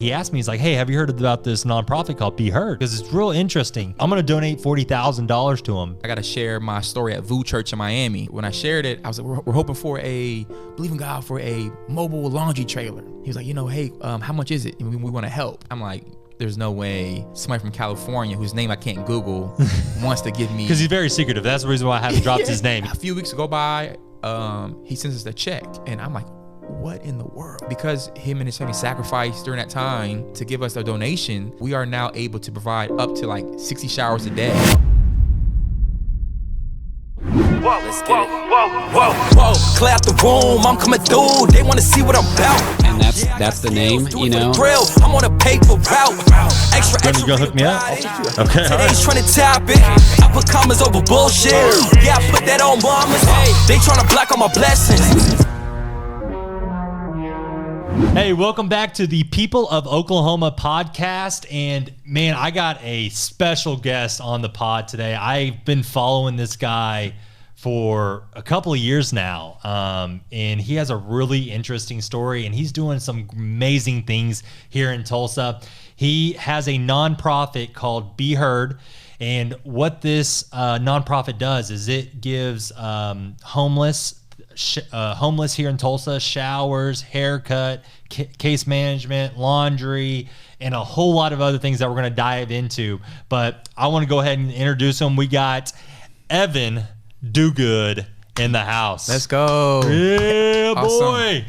He asked me, he's like, hey, have you heard about this nonprofit called Be Heard? Because it's real interesting. I'm going to donate $40,000 to him. I got to share my story at VU Church in Miami. When I shared it, I was like, we're hoping for believing God for a mobile laundry trailer. He was like, hey, how much is it? And we want to help. I'm like, there's no way somebody from California whose name I can't Google wants to give me. Because he's very secretive. That's the reason why I haven't dropped his name. A few weeks go by, he sends us a check, and I'm like, what in the world? Because him and his family sacrificed during that time to give us a donation, we are now able to provide up to like 60 showers a day. Whoa, let's get it. Whoa, clear out the room, I'm coming through, they wanna see what I'm about. And that's the name, Drill, I'm on a paper route. Extra, go hook me up? Okay. Today's trying to tap it. I put commas over bullshit. Yeah, I put that on mamas. They trying to block all my blessings. Hey, welcome back to the People of Oklahoma podcast. And man, I got a special guest on the pod today. I've been following this guy for a couple of years now. And he has a really interesting story, and he's doing some amazing things here in Tulsa. He has a nonprofit called Be Heard. And what this nonprofit does is it gives homeless here in Tulsa showers, haircut, case management, laundry, and a whole lot of other things that we're going to dive into. But I want to go ahead and introduce him. We got Evan Dogood in the house. Let's go. Yeah, Awesome. boy.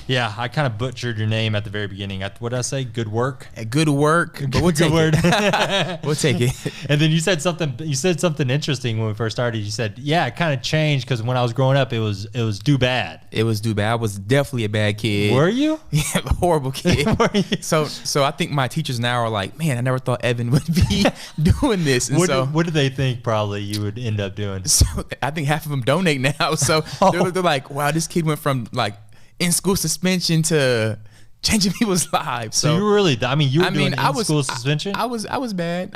Yeah, I kind of butchered your name at the very beginning. What did I say? Good work? Good work, but we'll take it. We'll take it. And then you said something interesting when we first started. You said, yeah, it kind of changed because when I was growing up, it was do bad. It was do bad. I was definitely a bad kid. Were you? Yeah, a horrible kid. Were you? So I think my teachers now are like, man, I never thought Evan would be doing this. And what do they think probably you would end up doing? So I think half of them donate now. So they're like, wow, this kid went from like in school suspension to changing people's lives. So you were really, you were doing school suspension? I was bad.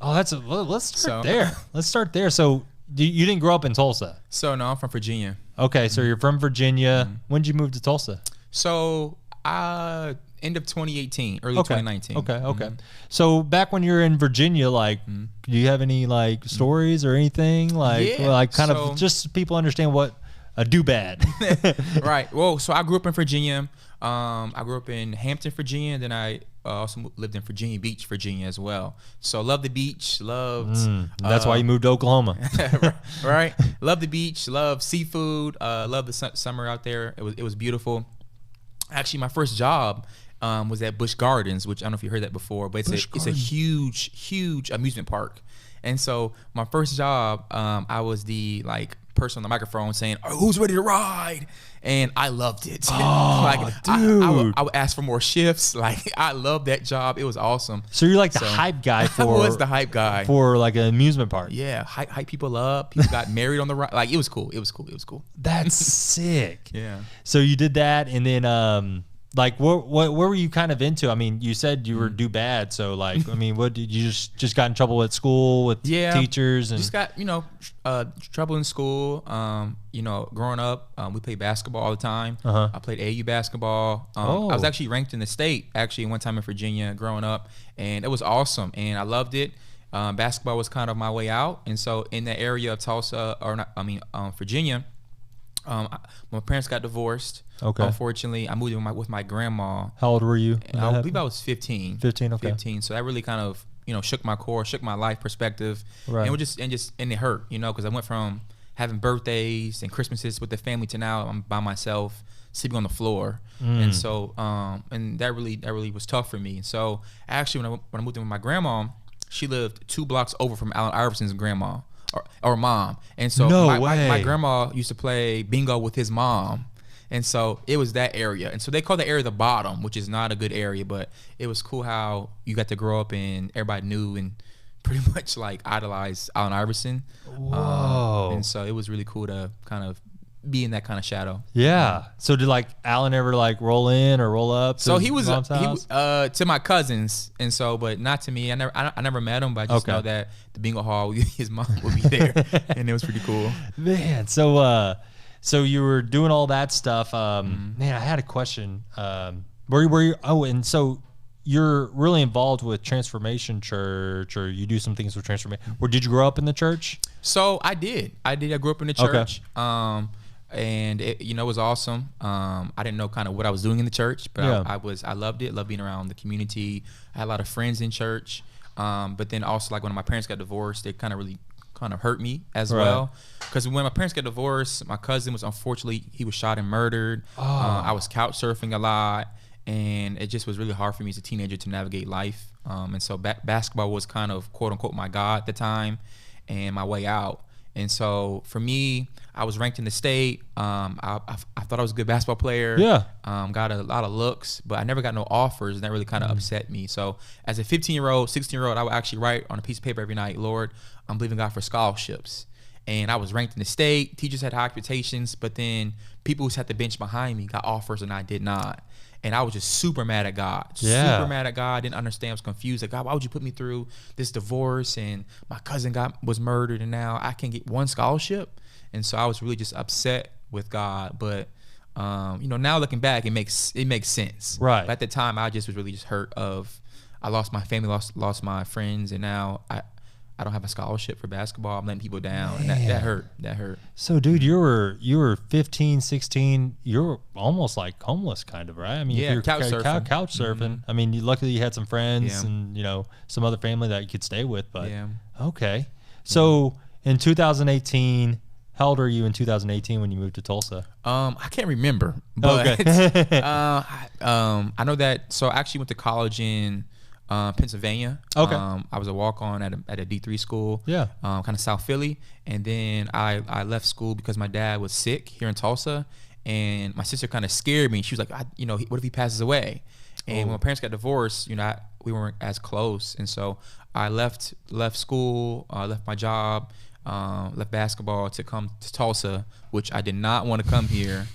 Let's start there. Let's start there. So you didn't grow up in Tulsa? So no, I'm from Virginia. Okay, so you're from Virginia. Mm-hmm. When did you move to Tulsa? So end of 2018, early 2019. Okay. Mm-hmm. So back when you were in Virginia, do you have any stories or anything? Just people understand what a do bad. Right. Well, so I grew up in Virginia. I grew up in Hampton, Virginia, and then I also lived in Virginia Beach, Virginia as well. So love the beach, that's why you moved to Oklahoma. Right. Love the beach, love seafood, love the summer out there. It was beautiful. Actually, my first job was at Busch Gardens, which I don't know if you heard that before, but it's a huge amusement park. And so my first job, I was the person on the microphone saying, who's ready to ride? And I loved it. Oh, dude. I would ask for more shifts. I loved that job. It was awesome. So you're the hype guy for... I was the hype guy. For an amusement park. Yeah, hype people up. People got married on the ride. It was cool. It was cool. That's sick. Yeah. So you did that, and then... what were you kind of into? You said you were do bad. So what did you just got in trouble at school with teachers? And just got, trouble in school. Growing up, we played basketball all the time. Uh-huh. I played AU basketball. I was actually ranked in the state one time in Virginia growing up, and it was awesome. And I loved it. Basketball was kind of my way out. And so in the area of Tulsa, Virginia, my parents got divorced. Okay. Unfortunately, I moved in with my grandma. How old were you? I believe I was 15. 15, okay. 15. So that really kind of, shook my core, shook my life perspective. Right. And it hurt, because I went from having birthdays and Christmases with the family to now I'm by myself, sleeping on the floor. And so, and that really was tough for me. And so actually when I moved in with my grandma, she lived 2 blocks over from Allen Iverson's grandma or mom. And so my grandma used to play bingo with his mom. And so it was that area. And so they call the area the bottom, which is not a good area, but it was cool how you got to grow up and everybody knew and pretty much idolized Allen Iverson. Whoa. And so it was really cool to kind of be in that kind of shadow. Yeah. So did Allen ever roll in or roll up? So he was to my cousins, and so but not to me. I never met him, but I just know that the bingo hall, his mom would be there, and it was pretty cool. Man, so you were doing all that stuff. Man, I had a question. Were you? Oh, and so you're really involved with Transformation Church, or you do some things with Transformation. Or did you grow up in the church? So I did. I grew up in the church. And it was awesome. I didn't know kind of what I was doing in the church, but I loved it. Loved being around the community. I had a lot of friends in church. But then also, like, when my parents got divorced, they kind of hurt me as well. Because when my parents got divorced, my cousin was, unfortunately, he was shot and murdered. I was couch surfing a lot, and it just was really hard for me as a teenager to navigate life. And so basketball was kind of, quote unquote, my God at the time and my way out. And so for me, I was ranked in the state. I thought I was a good basketball player. Yeah. Got a lot of looks, but I never got no offers, and that really kind of upset me. So as a 15-year-old, 16-year-old, I would actually write on a piece of paper every night, Lord, I'm believing God for scholarships. And I was ranked in the state. Teachers had high expectations, but then people who sat the bench behind me got offers, and I did not. And I was just super mad at God. Super mad at God. Didn't understand. I was confused. Like, God, why would you put me through this divorce? And my cousin was murdered, and now I can't get one scholarship. And so I was really just upset with God. But now looking back, it makes sense. Right. But at the time, I just was really just hurt I lost my family, lost my friends, and now I don't have a scholarship for basketball. I'm letting people down. And that hurt. That hurt. So, dude, you were 15, 16. You were almost like homeless, kind of, right? I mean, you're couch surfing. Mm-hmm. I mean, luckily you had some friends and some other family that you could stay with. But okay. So in 2018, how old are you in 2018 when you moved to Tulsa? I can't remember, but I know that. So I actually went to college in Pennsylvania. Okay. I was a walk-on at a D3 school. Yeah. Kind of South Philly, and then I left school because my dad was sick here in Tulsa, and my sister kind of scared me. She was like, what if he passes away? And when my parents got divorced, we weren't as close, and so I left school, left my job, left basketball to come to Tulsa, which I did not want to come here.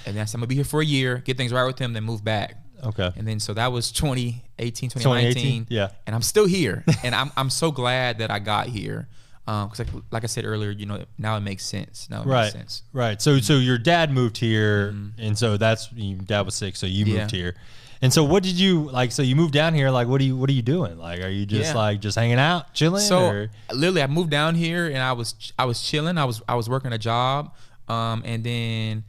And then I said, I'm gonna be here for a year, get things right with him, then move back. Okay. And then so that was 2018, 2019. Yeah. And I'm still here. And I'm so glad that I got here. Because like I said earlier, now it makes sense. Makes sense. Right. So your dad moved here, and so your dad was sick, so you moved here. And so what did you like? So you moved down here. Like, what are you doing? Like, are you just just hanging out, chilling? So literally, I moved down here and I was chilling. I was working a job, and then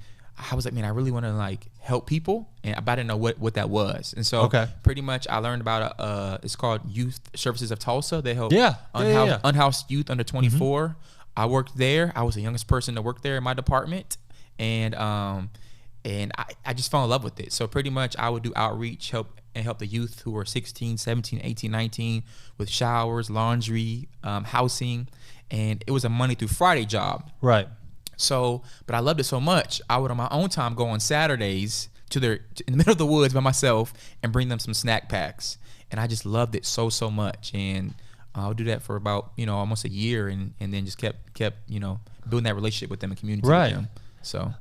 I was like, man, I really want to help people, but I didn't know what that was. And so pretty much I learned about it's called Youth Services of Tulsa. They help unhoused youth under 24. Mm-hmm. I worked there. I was the youngest person to work there in my department, and I just fell in love with it. So pretty much I would do outreach, help the youth who were 16, 17, 18, 19 with showers, laundry, housing, and it was a Monday through Friday job. Right. So, but I loved it so much, I would on my own time go on Saturdays in the middle of the woods by myself and bring them some snack packs. And I just loved it so much. And I would do that for about, almost a year, and then just kept building that relationship with them and community with them. So.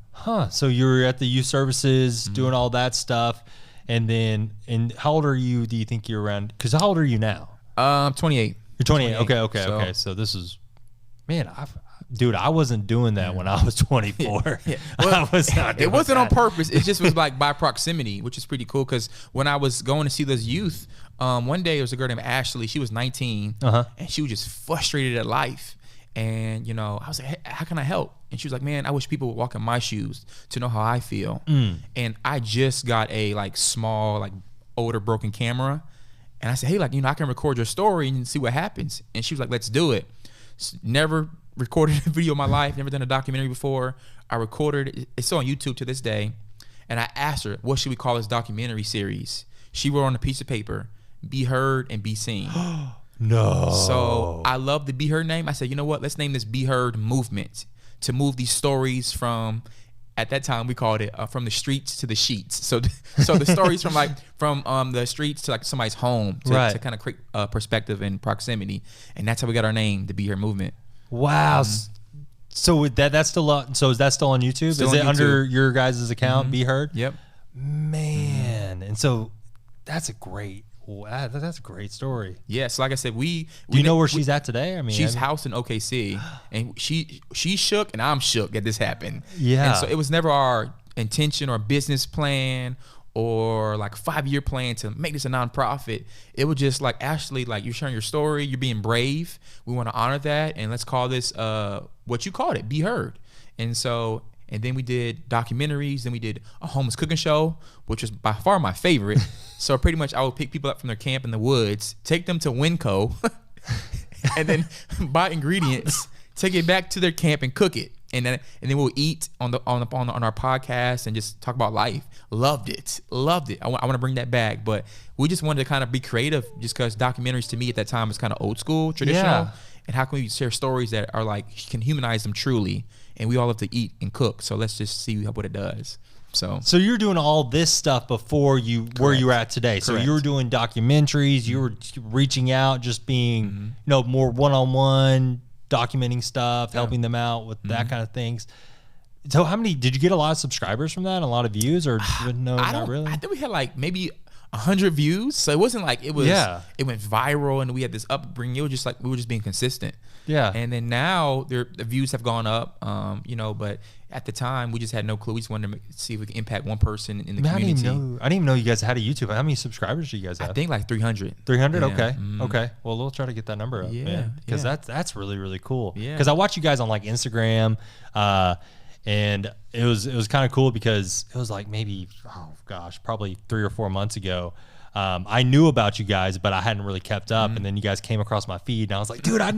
So you were at the youth services doing all that stuff. And how old are you? Do you think you're around? Because how old are you now? I'm 28. You're 28. Okay. So this is, man, Dude, I wasn't doing that when I was 24. Well, I was not doing it wasn't that. on purpose. It just was like by proximity, which is pretty cool. Because when I was going to see those youth, one day there was a girl named Ashley. She was 19, and she was just frustrated at life. And I was like, hey, how can I help? And she was like, man, I wish people would walk in my shoes to know how I feel. And I just got a small older broken camera, and I said, hey, I can record your story and see what happens. And she was like, let's do it. Never recorded a video in my life, never done a documentary before. I recorded it. It's still on YouTube to this day. And I asked her, what should we call this documentary series? She wrote on a piece of paper, Be Heard and Be Seen. No. So I love the Be Heard name. I said, you know what? Let's name this Be Heard Movement, to move these stories from, at that time we called it from the streets to the sheets. So the stories from the streets to somebody's home to kind of create perspective and proximity. And that's how we got our name, the Be Heard Movement. Wow. So that's still on, so is that still on YouTube? Still is on it YouTube. Under your guys' account, Be Heard? Yep. Man. And so that's a great story. Yeah, so like I said, do you know where she's at today? I mean, she's housed in OKC, and she shook and I'm shook that this happened. Yeah. And so it was never our intention or business plan or like a 5-year plan to make this a nonprofit. It was just like, Ashley, like, you're sharing your story, you're being brave. We want to honor that, and let's call this what you called it, Be Heard. And so, and then we did documentaries. Then we did a homeless cooking show, which was by far my favorite. So pretty much, I would pick people up from their camp in the woods, take them to Winco, and then buy ingredients, take it back to their camp and cook it. And then we'll eat on our podcast and just talk about life. Loved it. I want to bring that back, but we just wanted to kind of be creative, just because documentaries to me at that time was kind of old school, traditional. Yeah. And how can we share stories that are like, can humanize them truly? And we all have to eat and cook, so let's just see what it does. So you're doing all this stuff before where you were at today. So you were doing documentaries, you were reaching out, just being more one-on-one, documenting stuff, helping them out with that kind of things. So how many did you get? A lot of subscribers from that, a lot of views, or no, not really? I think we had like maybe 100 views, so it wasn't like it was. Yeah. It went viral, and we had this upbringing. It was just like we were just being consistent. Yeah. And then now the views have gone up, but at the time we just had no clue. We just wanted to see if we could impact one person in the community. I didn't even know you guys had a YouTube. How many subscribers do you guys have? I think like 300. 300? Yeah. Okay. Okay. Well, we'll try to get that number up. Yeah. Because that's really, really cool. Yeah. Because I watch you guys on like Instagram, and it was kind of cool because it was like maybe, probably 3 or 4 months ago. I knew about you guys, but I hadn't really kept up. And then you guys came across my feed, and I was like, dude, I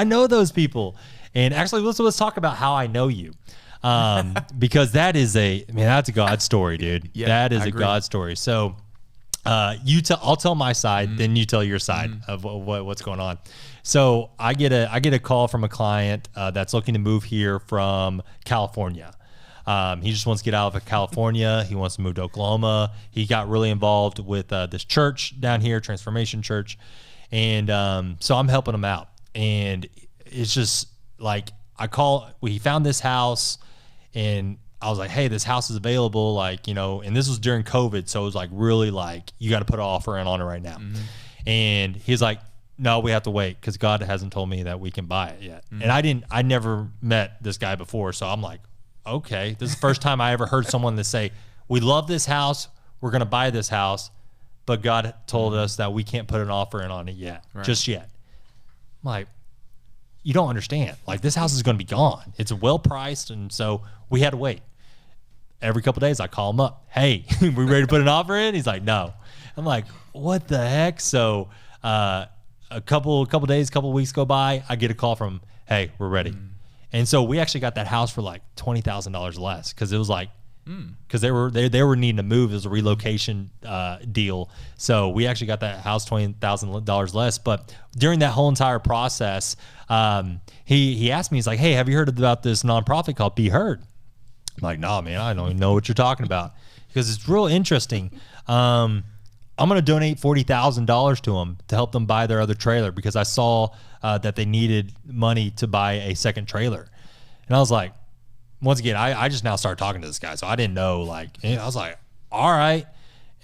know those people. And actually, let's talk about how I know you. Because that's a God story, dude. That is a God story. So I'll tell my side, then you tell your side of what's going on. So I get a call from a client that's looking to move here from California. He just wants to get out of California. He wants to move to Oklahoma. He got really involved with this church down here, Transformation Church. And so I'm helping him out. And it's just like he found this house, and I was like, hey, this house is available. And this was during COVID. So it was like really like, you got to put an offer in on it right now. And he's like, no, we have to wait because God hasn't told me that we can buy it yet. And I never met this guy before. So I'm like, okay, this is the first time I ever heard someone that say, we love this house, we're going to buy this house, but God told us that we can't put an offer in on it yet, just yet. I'm like, you don't understand. Like, this house is going to be gone. It's well priced, and so we had to wait. Every couple of days, I call him up. Hey, we ready to put an offer in? He's like, no. I'm like, what the heck? So a couple weeks go by, I get a call from, hey, we're ready. And so we actually got that house for like $20,000 less because it was like, because they were needing to move. It was a relocation deal. So we actually got that house $20,000 less. But during that whole entire process, he asked me, he's like, hey, have you heard about this nonprofit called Be Heard? I'm like, nah, man, I don't even know what you're talking about. Because it's real interesting. I'm going to donate $40,000 to them to help them buy their other trailer because I saw that they needed money to buy a second trailer. And I was like, once again, I just now started talking to this guy. So I didn't know, I was like, all right.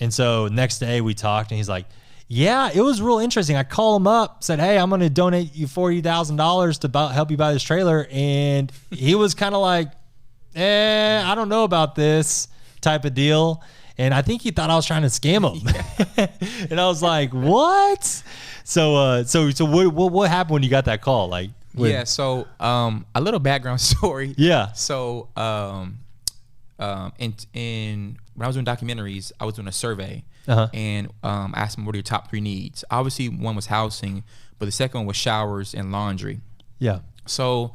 And so next day we talked, and he's like, yeah, it was real interesting. I called him up, said, hey, I'm going to donate you $40,000 to help you buy this trailer. And he was kind of like, I don't know about this type of deal. And I think he thought I was trying to scam him. Yeah. And I was like, what? So what happened when you got that call? So a little background story. Yeah. So in when I was doing documentaries, I was doing a survey, and I asked them, what are your top 3 needs? Obviously, one was housing, but the second one was showers and laundry. Yeah. So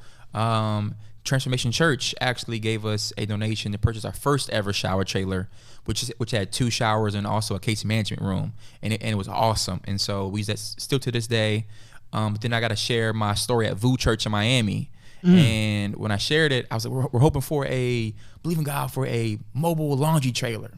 Transformation Church actually gave us a donation to purchase our first ever shower trailer, which had 2 showers and also a case management room, and it was awesome. And so we use that still to this day. But then I got to share my story at VU Church in Miami. And when I shared it, I was like, we're hoping for believing God for a mobile laundry trailer.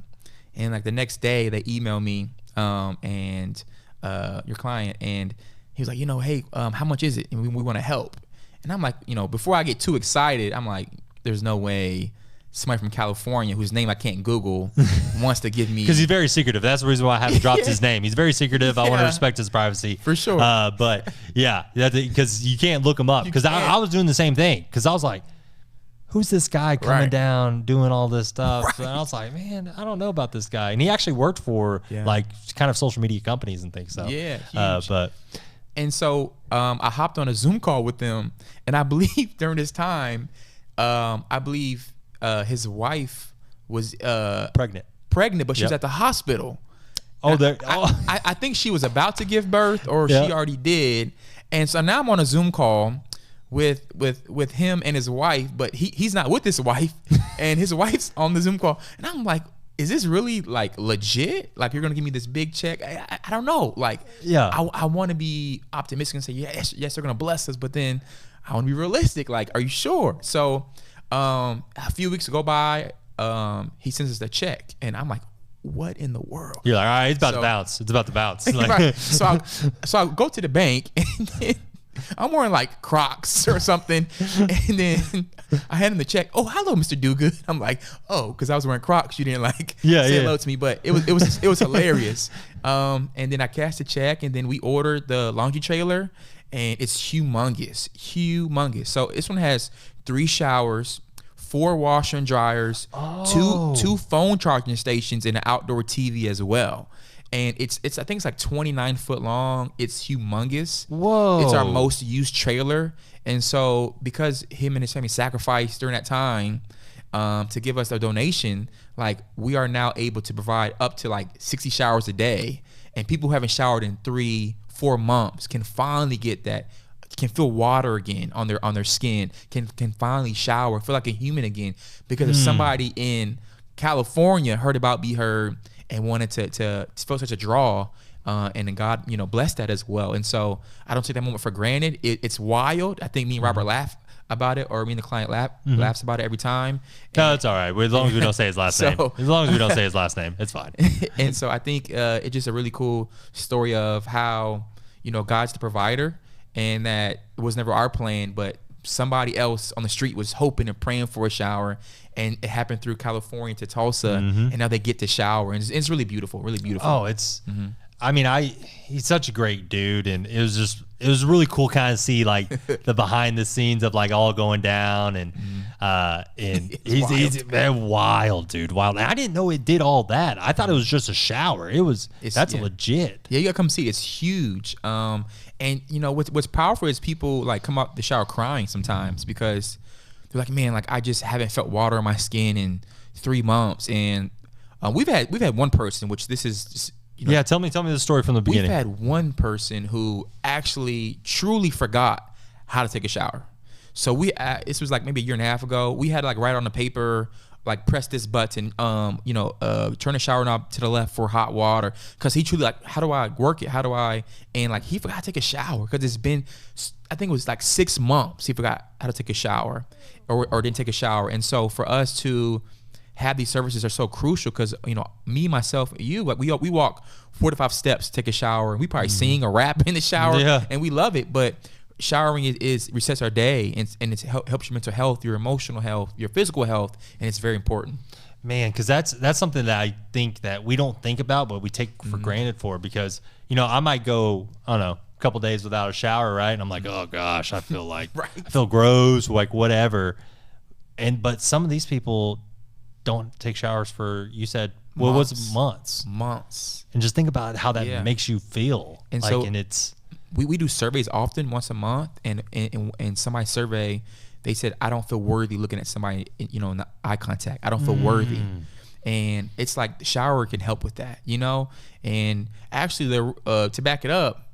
And like the next day they emailed me, and your client, and he was like, hey, how much is it? And we want to help. And I'm like, before I get too excited, I'm like, there's no way somebody from California whose name I can't Google wants to give me. Because he's very secretive. That's the reason why I haven't dropped his name. He's very secretive. I want to respect his privacy. For sure. But yeah, because you can't look him up. Because I was doing the same thing. Because I was like, who's this guy coming Right. down doing all this stuff? And I was like, man, I don't know about this guy. And he actually worked for like kind of social media companies and things. So Yeah, huge. but And so I hopped on a Zoom call with them, and I believe during this time, his wife was pregnant, but she was Yep. at the hospital. Oh, there. I think she was about to give birth, or Yeah. she already did. And so now I'm on a Zoom call with him and his wife, but he's not with his wife, and his wife's on the Zoom call, and I'm like, is this really like legit? Like, you're gonna give me this big check? I don't know. Like, Yeah. I want to be optimistic and say yes, they're gonna bless us, but then I want to be realistic. Like, are you sure? So a few weeks go by, he sends us the check, and I'm like, what in the world? You're like, all right, it's about to So- bounce. It's about to bounce. Like, Right. So I go to the bank, and then I'm wearing like Crocs or something, and then I hand him the check. Oh, hello, Mr. Dogood. I'm like, oh, because I was wearing Crocs, you didn't like say hello to me, but it was hilarious. And then I cashed the check, and then we ordered the laundry trailer, and it's humongous. So this one has 3 showers, 4 washer and dryers, two phone charging stations, and an outdoor TV as well. And it's I think it's like 29 foot long. It's humongous. Whoa. It's our most used trailer. And so because him and his family sacrificed during that time to give us a donation, like, we are now able to provide up to like 60 showers a day. And people who haven't showered in 3-4 months can finally get that, can feel water again on their skin, can finally shower, feel like a human again, because if somebody in California heard about Be Heard and wanted to feel such a draw, and then God, blessed that as well. And so I don't take that moment for granted. It's wild. I think me and Robert laugh about it, or me and the client laughs about it every time. no, it's all right. As long as we don't say his last name. As long as we don't say his last name, it's fine. And so I think it's just a really cool story of how, God's the provider, and that it was never our plan, but somebody else on the street was hoping and praying for a shower, and it happened through California to Tulsa, and now they get to shower, and it's really beautiful, really beautiful. Oh, it's. I mean, he's such a great dude, and it was really cool kind of see like the behind the scenes of like all going down, and he's wild, dude, wild. And I didn't know it did all that. I thought it was just a shower. That's legit. Yeah, you gotta come see it. It's huge. And what's powerful is people like come out the shower crying sometimes, because they're like, man, like, I just haven't felt water on my skin in 3 months. And we've had one person, which this is just, Yeah, tell me the story from the beginning. We've had one person who actually truly forgot how to take a shower. So this was like maybe a year and a half ago. We had to like write on the paper, like, press this button, turn the shower knob to the left for hot water, because he truly like, how do I work it? And like, he forgot to take a shower, because it's been, I think it was like 6 months he forgot how to take a shower, or didn't take a shower. And so for us to have these services are so crucial, because me, myself, you, like, we walk 4 to 5 steps to take a shower, and we probably sing or rap in the shower, and we love it. But showering is resets our day, and it helps your mental health, your emotional health, your physical health, and it's very important. Man, because that's something that I think that we don't think about, but we take for granted because I might go, I don't know, a couple days without a shower, right? And I'm like, oh gosh, I feel like I feel gross, like whatever. But some of these people don't take showers for, you said, what was it, months, and just think about how that makes you feel. And like, so, and it's we do surveys often, once a month, and somebody survey, they said, I don't feel worthy looking at somebody, in the eye contact. I don't feel worthy. And it's like the shower can help with that, and actually to back it up,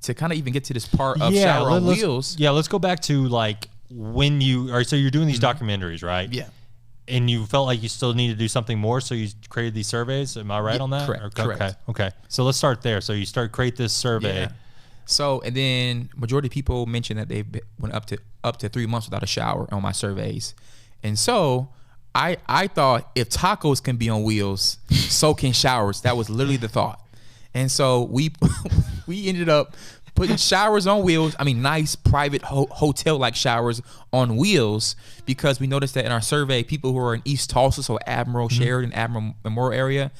to kind of even get to this part of shower on wheels. Yeah, let's go back to like when so you're doing these documentaries, right? Yeah. And you felt like you still need to do something more, so you created these surveys. Am I right on that? Correct. Okay. So let's start there. So you create this survey. Yeah. So, and then majority of people mentioned that they've went up to 3 months without a shower on my surveys. And so I thought, if tacos can be on wheels, so can showers. That was literally the thought. And so we ended up putting showers on wheels. I mean, nice private hotel-like showers on wheels, because we noticed that in our survey, people who are in East Tulsa, so Admiral Sheridan, Admiral Memorial area,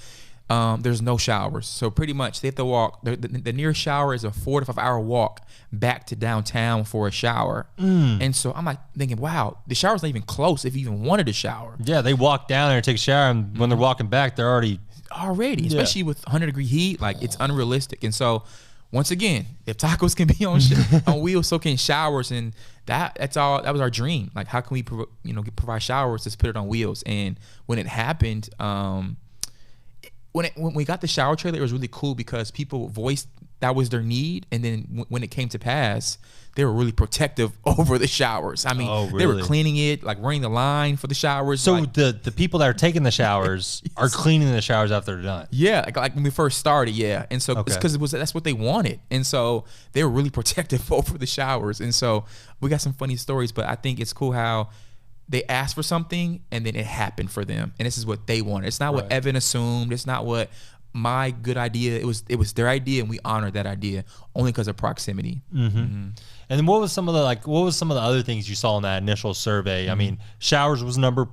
there's no showers. So pretty much they have to walk. The nearest shower is a 4 to 5 hour walk back to downtown for a shower. And so I'm like thinking, wow, the shower's not even close if you even wanted a shower. Yeah, they walk down there and take a shower, and when they're walking back, they're already, especially with 100-degree heat, like it's unrealistic. And so once again, if tacos can be on wheels, so can showers, and that was our dream. Like, how can we provide showers? Let's put it on wheels. And when it happened, when we got the shower trailer, it was really cool because people voiced that was their need, and then when it came to pass, they were really protective over the showers. I mean, They were cleaning it, like running the line for the showers. So the people that are taking the showers are cleaning the showers after they're done. Yeah, like when we first started, yeah. And so it's because that's what they wanted, and so they were really protective over the showers. And so we got some funny stories, but I think it's cool how they asked for something and then it happened for them, and this is what they wanted. It's not what Evan assumed. It's not what my good idea. It was their idea, and we honored that idea only because of proximity. And then what was some of the other things you saw in that initial survey? I mean, showers was number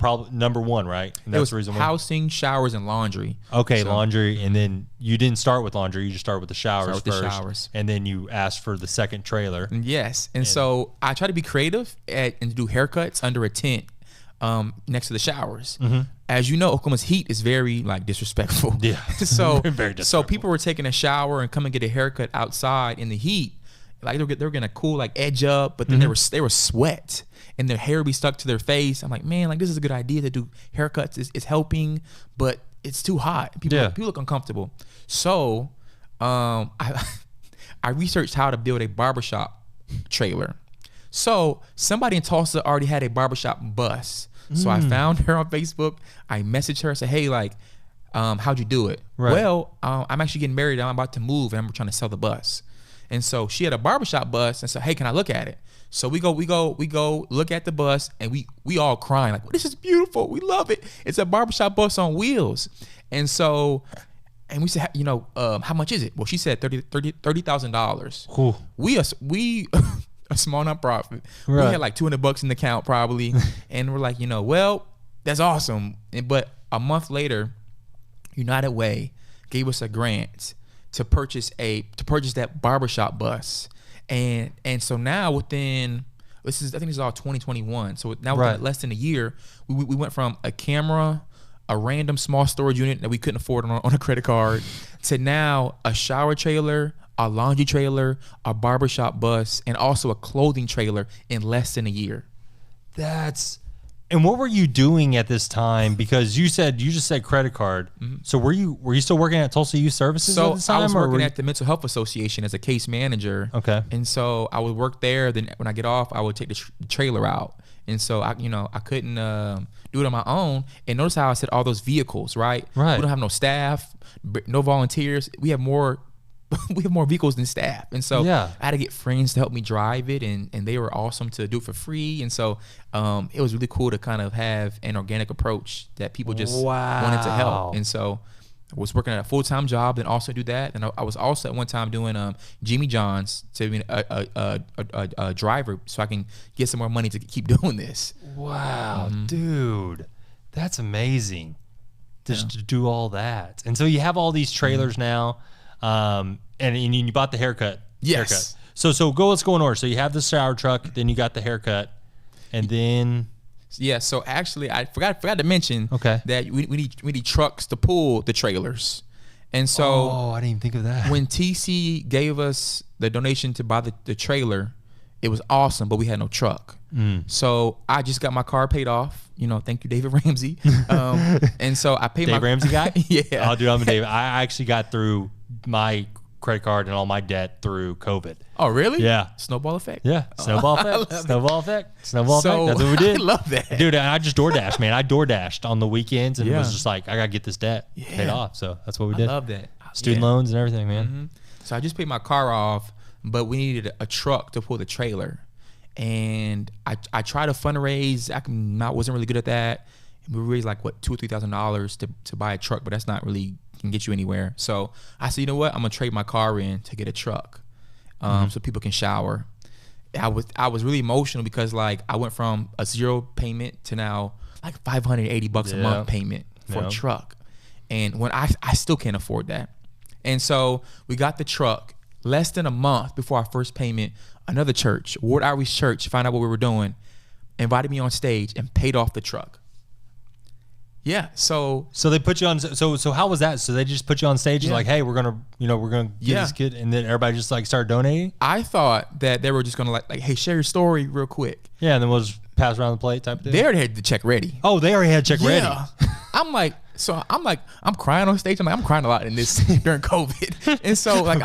one, right? And that's it was the reason housing, showers, and laundry. Okay, so, laundry, and then you didn't start with laundry. You just started with the showers first, and then you asked for the second trailer. Yes, and so I try to be creative and do haircuts under a tent next to the showers. As you know, Oklahoma's heat is very disrespectful. Yeah, so very disrespectful. So people were taking a shower and come and get a haircut outside in the heat. Like they were gonna cool, edge up, but then they were sweat and their hair would be stuck to their face. I'm like, man, this is a good idea to do haircuts. It's helping, but it's too hot. People look uncomfortable. So I researched how to build a barbershop trailer. So somebody in Tulsa already had a barbershop bus. So I found her on Facebook. I messaged her. I said, hey, how'd you do it? Right. Well, I'm actually getting married. I'm about to move, and I'm trying to sell the bus. And so she had a barbershop bus, and said, hey, can I look at it? So we go look at the bus, and we all crying well, this is beautiful. We love it. It's a barbershop bus on wheels. And so, and we said, how much is it? Well, she said $30,000. Cool. We a small nonprofit. Right. We had $200 in the account probably, and we're like, well, that's awesome. But a month later, United Way gave us a grant to purchase that barbershop bus, and so now I think this is all 2021. So now within less than a year, we went from a camera, a random small storage unit that we couldn't afford on a credit card, to now a shower trailer, a laundry trailer, a barbershop bus, and also a clothing trailer in less than a year. And what were you doing at this time? Because you just said credit card. So were you still working at Tulsa Youth Services at this time? I was working at the Mental Health Association as a case manager. Okay. And so I would work there. Then when I get off, I would take the trailer out. And so I couldn't do it on my own. And notice how I said all those vehicles, right? Right. We don't have no staff, no volunteers. We have more vehicles than staff, and so I had to get friends to help me drive it, and they were awesome to do it for free. And so it was really cool to kind of have an organic approach that people just wanted to help. And so I was working at a full-time job, then also do that. And I was also at one time doing Jimmy John's to be a driver, so I can get some more money to keep doing this. Wow, dude, that's amazing. Just to do all that. And so you have all these trailers now. And you bought the haircut. Yes. So let's go in order. So you have the shower truck, then you got the haircut, and then so actually I forgot to mention that we need trucks to pull the trailers. And so I didn't even think of that. When TC gave us the donation to buy the trailer, it was awesome, but we had no truck. So I just got my car paid off. Thank you, David Ramsey. And so I paid Dave Ramsey guy? Yeah. Oh, dude, I'm a David. I actually got through my credit card and all my debt through COVID. Oh, really? Yeah. Snowball effect? Yeah. Snowball effect. Snowball effect. Snowball effect. That's what we did. I love that. Dude, I just DoorDashed, man. I DoorDashed on the weekends, and it was just like, I got to get this debt paid off. So that's what we did. I love that. Student loans and everything, man. So I just paid my car off, but we needed a truck to pull the trailer. And I tried to fundraise. I wasn't really good at that. We raised $2,000 or $3,000 to buy a truck, but that's not really can get you anywhere. So I said, you know what? I'm gonna trade my car in to get a truck, so people can shower. I was really emotional because I went from a 0 payment to now $580 a month payment for a truck, And when I still can't afford that. And so we got the truck. Less than a month before our first payment, another church, Ward Outreach Church, found out what we were doing, invited me on stage and paid off the truck. Yeah, so they put you on. So how was that? So they just put you on stage, like, hey, we're gonna get this kid, and then everybody just like started donating. I thought that they were just gonna like, hey, share your story real quick. Yeah, and then we'll just pass around the plate type thing. They already had the check ready. Oh, they already had check ready. I'm crying on stage. I'm crying a lot in this during COVID, and so like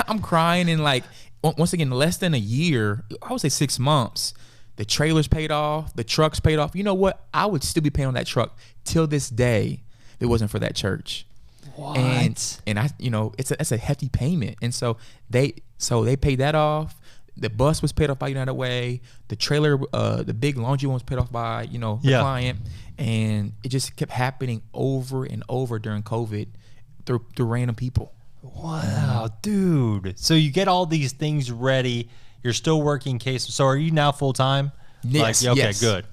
I'm crying, and like once again, less than a year, I would say 6 months. The trailers paid off, the trucks paid off. You know what? I would still be paying on that truck till this day if it wasn't for that church. What? And I, it's a hefty payment. And so they paid that off. The bus was paid off by United Way. The trailer, the big laundry one was paid off by, the client. And it just kept happening over and over during COVID through random people. Wow, dude. So you get all these things ready. You're still working case. So are you now full time? Yes. Like, okay, yes. Good.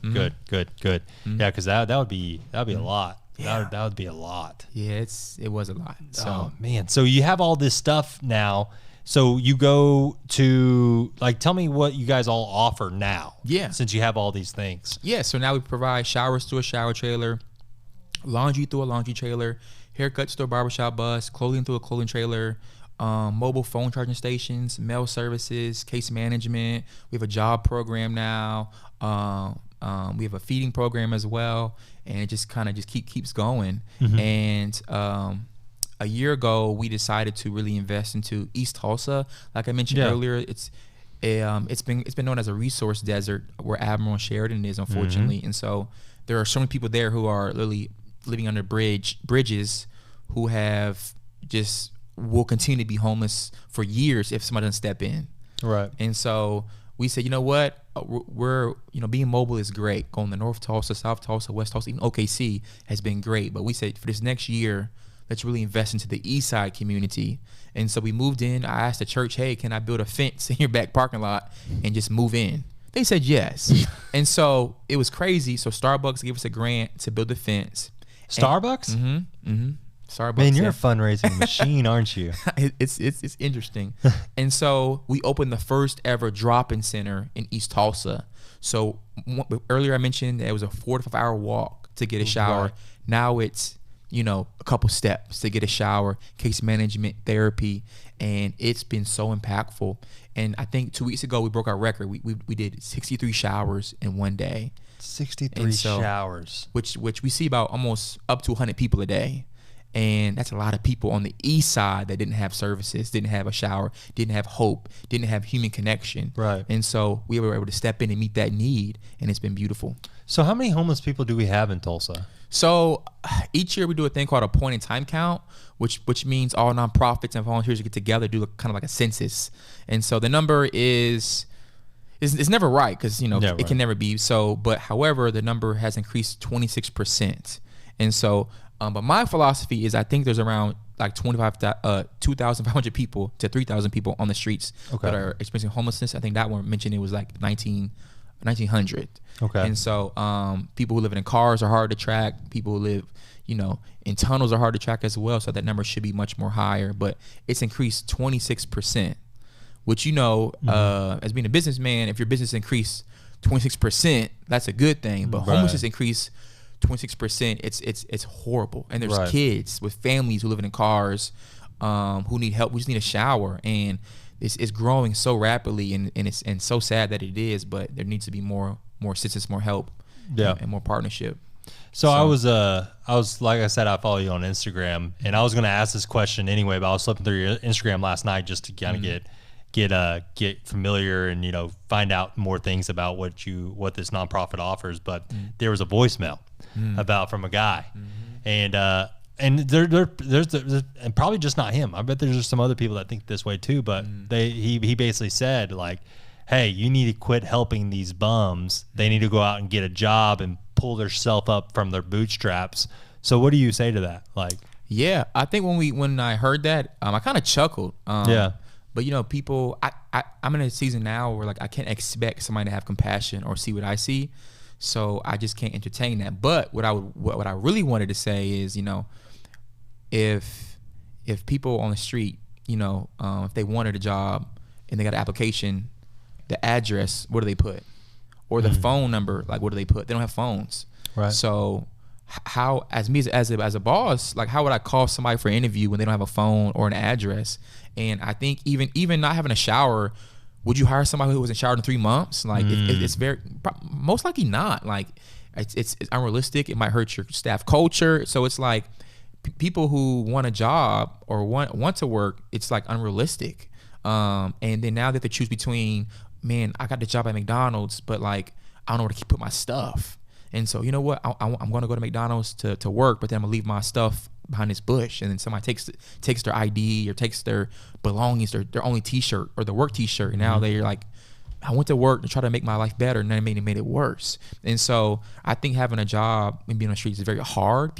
Yeah, because that would be a Mm-hmm. lot. Yeah. That would be a lot. Yeah, it was a lot. So oh man. So you have all this stuff now. So you go to tell me what you guys all offer now. Yeah. Since you have all these things. Yeah. So now we provide showers through a shower trailer, laundry through a laundry trailer, haircuts through a barbershop bus, clothing through a clothing trailer. Mobile phone charging stations, mail services, case management. We have a job program now. We have a feeding program as well, and it just kind of keeps going. Mm-hmm. And a year ago, we decided to really invest into East Tulsa. Like I mentioned earlier, it's been known as a resource desert where Admiral Sheridan is, unfortunately. Mm-hmm. And so there are so many people there who are literally living under bridges who have just will continue to be homeless for years if somebody doesn't step in. Right. And so we said, you know what, we're being mobile is great. Going to North Tulsa, South Tulsa, West Tulsa, even OKC has been great. But we said for this next year, let's really invest into the East Side community. And so we moved in. I asked the church, hey, can I build a fence in your back parking lot and just move in? They said yes. And so it was crazy. So Starbucks gave us a grant to build the fence. Starbucks? Mm-hmm. Starbucks. Man, you're a fundraising machine, aren't you? It's interesting. And so we opened the first ever drop-in center in East Tulsa. So earlier I mentioned that it was a 4 to 5 hour walk to get a shower. Right. Now it's, a couple steps to get a shower, case management, therapy, and it's been so impactful. And I think 2 weeks ago we broke our record. We did 63 showers in one day. 63 showers. Which we see about almost up to 100 people a day. And that's a lot of people on the East Side that didn't have services, didn't have a shower, didn't have hope, didn't have human connection. Right. And so we were able to step in and meet that need, and it's been beautiful. So how many homeless people do we have in Tulsa? So each year we do a thing called a point in time count, which means all nonprofits and volunteers get together, do kind of like a census. And so the number is never right because, it can never be so. But however, the number has increased 26%. And so but my philosophy is I think there's around like 2,500 people to 3,000 people on the streets that are experiencing homelessness. I think that one mentioned it was like 1900. Okay. And so people who live in cars are hard to track. People who live, in tunnels are hard to track as well. So that number should be much more higher. But it's increased 26%, which, as being a businessman, if your business increased 26%, that's a good thing. But homelessness increased 26%, it's horrible. And there's kids with families who live in cars who need help. We just need a shower, and it's growing so rapidly, and it's so sad that it is. But there needs to be more assistance, more help, and more partnership. So I was like I said, I follow you on Instagram, and I was going to ask this question anyway, but I was flipping through your Instagram last night just to kind of get familiar and find out more things about what this nonprofit offers. But there was a voicemail about from a guy, and there's and probably just not him. I bet there's just some other people that think this way too. But he basically said like, hey, you need to quit helping these bums. They need to go out and get a job and pull themselves up from their bootstraps. So what do you say to that? Like, yeah, I think when I heard that, I kind of chuckled. But people, I'm in a season now where like I can't expect somebody to have compassion or see what I see, so I just can't entertain that. But what I really wanted to say is, if people on the street, if they wanted a job and they got an application, the address, what do they put? Or the phone number, like what do they put? They don't have phones. Right. So how, as a boss, like how would I call somebody for an interview when they don't have a phone or an address? And I think even not having a shower, would you hire somebody who wasn't showered in 3 months? Like it's very, most likely not. Like it's unrealistic. It might hurt your staff culture. So it's like people who want a job or want to work, it's like unrealistic. And then now that they choose between, man, I got the job at McDonald's, but like I don't know where to put my stuff. And so, you know what? I'm going to go to McDonald's to work, but then I'm going to leave my stuff behind this bush. And then somebody takes their ID or takes their belongings, their only T-shirt or the work T-shirt. And now they're like, I went to work to try to make my life better, and then it made it worse. And so I think having a job and being on the streets is very hard.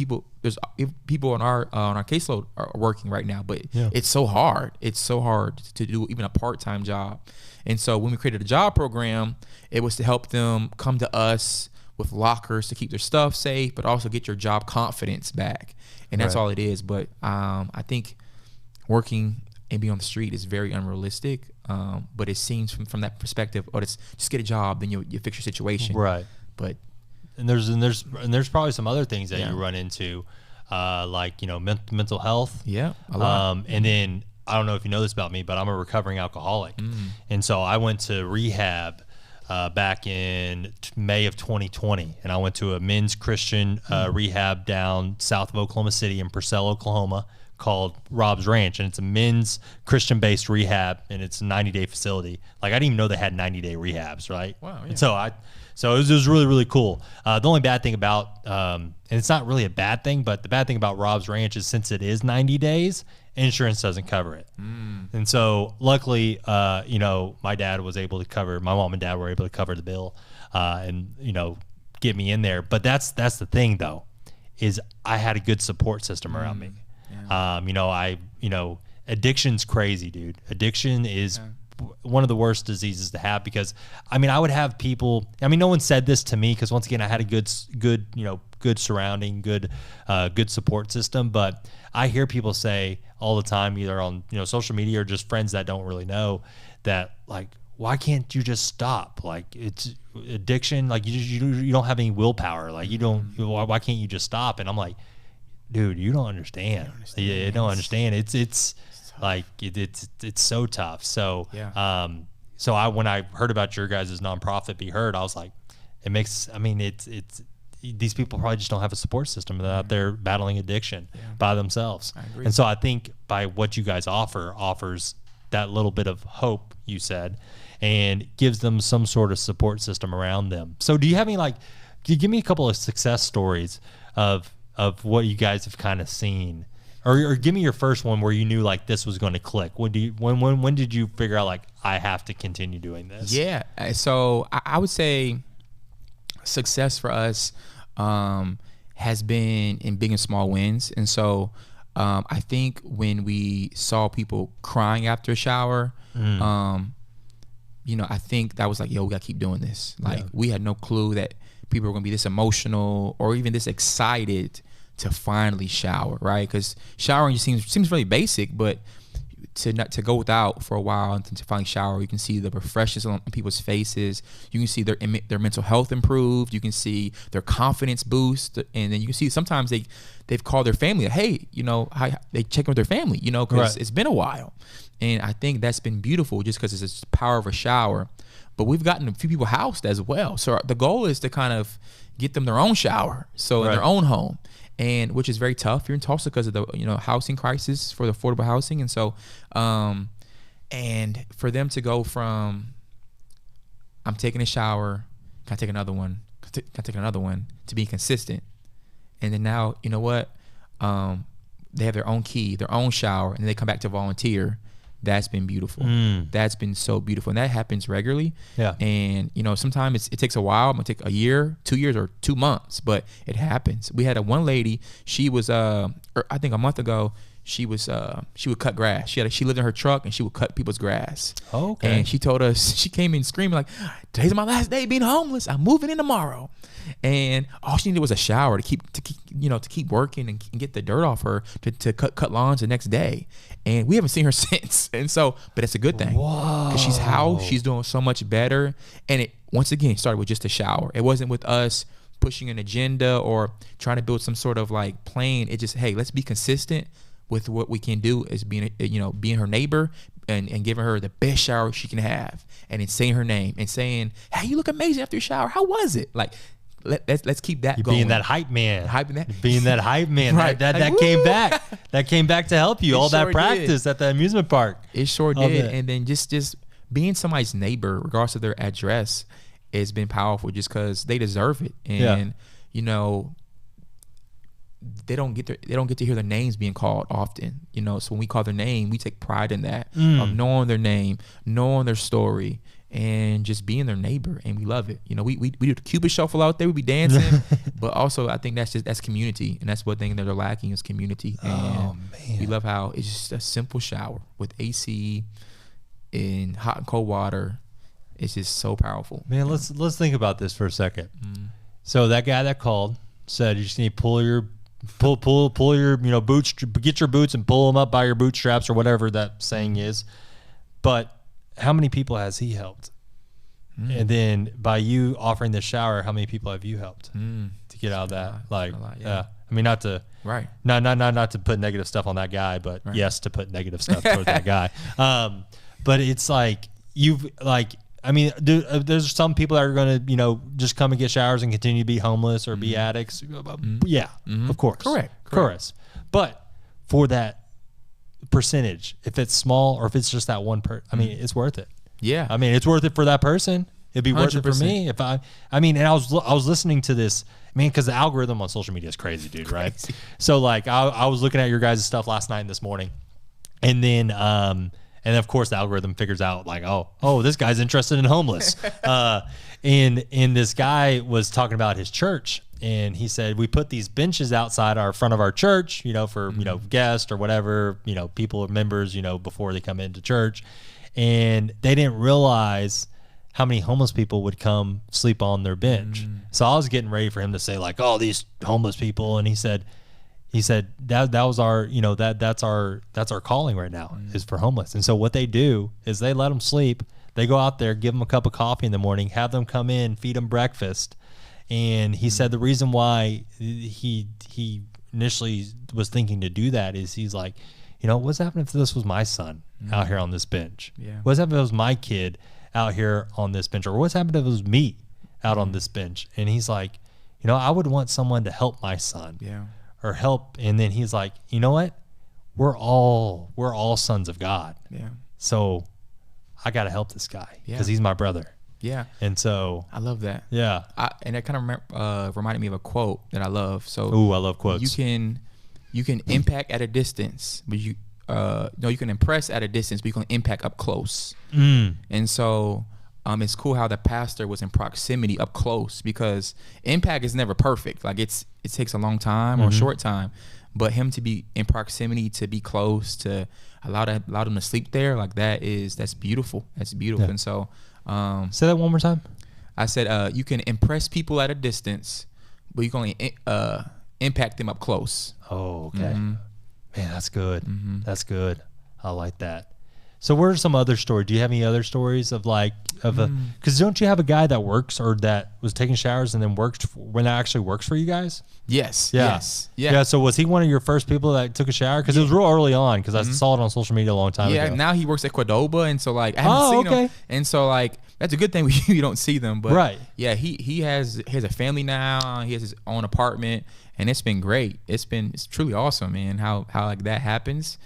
There's people on our caseload are working right now, but it's so hard. It's so hard to do even a part-time job. And so when we created a job program, it was to help them come to us with lockers to keep their stuff safe, but also get your job confidence back. And that's all it is. But I think working and being on the street is very unrealistic. But it seems from that perspective, it's just get a job, then you fix your situation. Right. But there's probably some other things that you run into, like mental health. Yeah, a lot. And then I don't know if you know this about me, but I'm a recovering alcoholic, and so I went to rehab back in May of 2020, and I went to a men's Christian rehab down south of Oklahoma City in Purcell, Oklahoma, called Rob's Ranch, and it's a men's Christian-based rehab, and it's a 90-day facility. Like I didn't even know they had 90-day rehabs, right? Wow. Yeah. And so it was really, really cool. The only bad thing about, and it's not really a bad thing, but the bad thing about Rob's Ranch is since it is 90 days, insurance doesn't cover it. And so luckily, my mom and dad were able to cover the bill, and get me in there. But that's the thing though, is I had a good support system around me. Yeah. Addiction's crazy, dude. Addiction is one of the worst diseases to have, because I would have people, no one said this to me, because once again I had a good surrounding, good support system, but I hear people say all the time, either on social media or just friends that don't really know, that like, why can't you just stop? Like it's addiction, like you don't have any willpower, like why can't you just stop? And I'm like, dude, you don't understand. You don't understand. It's like it's so tough. So when I heard about your guys' nonprofit Be Heard, I was like, it's these people probably just don't have a support system. They're out there battling addiction by themselves. I agree. And so I think by what you guys offers that little bit of hope, you said, and gives them some sort of support system around them. So do you have any, can you give me a couple of success stories of what you guys have kind of seen, or give me your first one where you knew like this was going to click? When did you figure out like I have to continue doing this? Yeah. So I would say success for us has been in big and small wins. And so I think when we saw people crying after a shower, I think that was like, yo, we got to keep doing this. Like we had no clue that people were going to be this emotional or even this excited to finally shower, right? Because showering just seems really basic, but to go without for a while and to finally shower, you can see the freshness on people's faces. You can see their mental health improved. You can see their confidence boost, and then you can see sometimes they've called their family. Hey, they check in with their family, because it's been a while, and I think that's been beautiful just because it's the power of a shower. But we've gotten a few people housed as well. So the goal is to kind of get them their own shower, in their own home, and which is very tough here in Tulsa because of the housing crisis for the affordable housing. And so, and for them to go from I'm taking a shower, can I take another one? Can I take another one? To being consistent, and then now they have their own key, their own shower, and then they come back to volunteer. That's been beautiful. That's been so beautiful. And that happens regularly. Yeah. And, sometimes it takes a while. It might take a year, 2 years, or 2 months, but it happens. We had one lady, she was, I think a month ago, she would cut grass. She lived in her truck and she would cut people's grass. Okay. And she told us, she came in screaming like, "Today's my last day being homeless. I'm moving in tomorrow." And all she needed was a shower to keep working and get the dirt off her to cut lawns the next day. And we haven't seen her since. And so, but it's a good thing because she's doing so much better. And it once again started with just a shower. It wasn't with us pushing an agenda or trying to build some sort of like plan. It just, hey, let's be consistent with what we can do is being her neighbor and giving her the best shower she can have, and then saying her name and saying, "Hey, you look amazing after your shower. How was it?" Like, let's keep that going. Being that hype man. Being that hype man. Right. That came back. That came back to help you. It All that sure practice did. at the amusement park. It sure did. And then just being somebody's neighbor, regardless of their address, has been powerful just because they deserve it. And they don't get to hear their names being called often. So when we call their name, we take pride in that of knowing their name, knowing their story, and just being their neighbor, and we love it. We do the Cupid shuffle out there, we be dancing, but also I think that's community, and that's one thing that they're lacking is community. And we love how it's just a simple shower with AC and hot and cold water. It's just so powerful. Man, let's think about this for a second. So that guy that called said you just need to pull your boots, get your boots and pull them up by your bootstraps or whatever that saying is. But how many people has he helped? And then by you offering the shower, how many people have you helped to get out of that? I mean, not to put negative stuff on that guy, but yes, to put negative stuff towards that guy. But it's like there's some people that are going to, just come and get showers and continue to be homeless or be addicts. Yeah, of course. Correct. But for that percentage, if it's small or if it's just that one I mean, it's worth it. Yeah. I mean, it's worth it for that person. It'd be worth 100%. it for me if I was listening to this, man, because the algorithm on social media is crazy, dude, right? So like I was looking at your guys' stuff last night and this morning, and then of course the algorithm figures out like, oh, this guy's interested in homeless. And this guy was talking about his church, and he said, we put these benches outside our front of our church, for, guests or whatever, people or members, before they come into church. And they didn't realize how many homeless people would come sleep on their bench. So I was getting ready for him to say like, oh, these homeless people. And he said that was our, that's our calling right now is for homeless. And so what they do is they let them sleep. They go out there, give them a cup of coffee in the morning, have them come in, feed them breakfast. And he said the reason why he initially was thinking to do that is he's like, what's happening if this was my son out here on this bench? Yeah. What's happening if it was my kid out here on this bench? Or what's happening if it was me out on this bench? And he's like, I would want someone to help my son. Yeah. Or help. And then he's like, you know what? We're all sons of God. Yeah. So I got to help this guy because he's my brother. Yeah. And so I love that. Yeah. And that kind of reminded me of a quote that I love. So I love quotes. You can impact at a distance, but you can impress at a distance, but you can impact up close. And so it's cool how the pastor was in proximity up close, because impact is never perfect. Like it takes a long time or a short time, but him to be in proximity, to be close, to allow them to sleep there, like that's beautiful. That's beautiful. Yeah. And so say that one more time. I said you can impress people at a distance, but you can only impact them up close. Oh, okay. Man, that's good. That's good. I like that. So what are some other stories? Do you have any other stories of because don't you have a guy that works or that was taking showers and then when that actually works for you guys? Yes. Yeah. Yes. Yeah. So was he one of your first people that took a shower? Because it was real early on, because I saw it on social media a long time ago. Yeah, now he works at Cordoba, and so I haven't seen him. And so that's a good thing you don't see them. But right. Yeah, he has a family now. He has his own apartment, and it's been great. It's truly awesome, man, how that happens.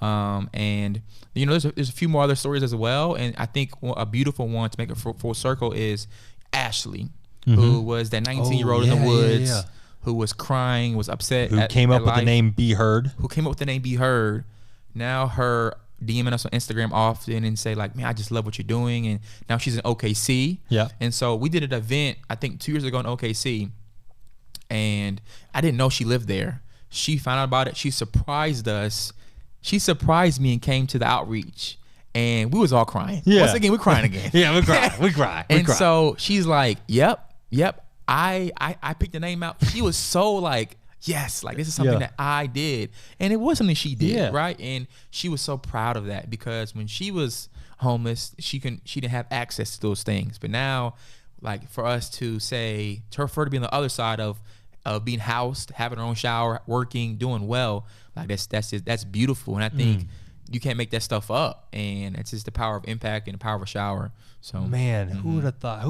And there's a few more other stories as well, and I think a beautiful one to make it full circle is Ashley, who was that 19-year-old in the woods, who was crying, was upset, who came up with the name Be Heard. Now her DMing us on Instagram often and say like, man, I just love what you're doing, and now she's in OKC. Yeah. And so we did an event I think 2 years ago in OKC, and I didn't know she lived there. She found out about it. She surprised us she surprised me and came to the outreach, and we was all crying. Yeah. Once again, we're crying again. Yeah, we cry. And so she's like, yep. I picked the name out. She was so like, yes, like this is something that I did. And it was something she did, right? And she was so proud of that, because when she was homeless, she didn't have access to those things. But now, like, for us to say, to her to be on the other side of being housed, having her own shower, working, doing well, like that's beautiful. And I think you can't make that stuff up. And it's just the power of impact and the power of a shower. So man, who would have thought?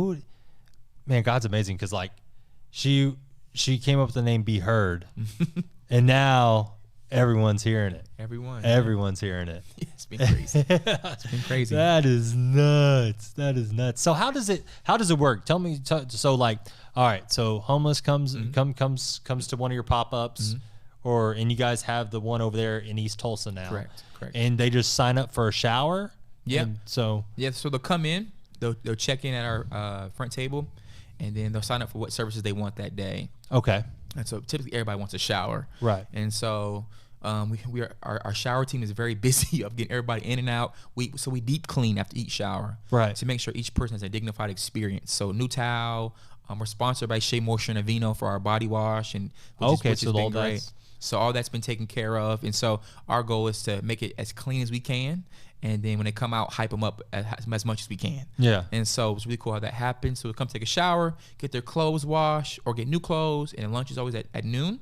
Man, God's amazing, because like she came up with the name Be Heard, and now everyone's hearing it. Everyone's hearing it. Yeah, it's been crazy. It's been crazy. That is nuts. So how does it work? Tell me. So like, all right. So homeless comes to one of your pop-ups, and you guys have the one over there in East Tulsa now. Correct. And they just sign up for a shower. Yeah. So they'll come in. They'll check in at our front table, and then they'll sign up for what services they want that day. Okay. And so typically everybody wants a shower. Right. And so our shower team is very busy of getting everybody in and out. We deep clean after each shower. Right. To make sure each person has a dignified experience. So new towel. We're sponsored by Shea Moisture and Aveeno for our body wash, and which has been great. So all that's been taken care of. And so our goal is to make it as clean as we can. And then when they come out, hype them up as much as we can. Yeah. And so it's really cool how that happens. So they come take a shower, get their clothes washed, or get new clothes. And lunch is always at noon.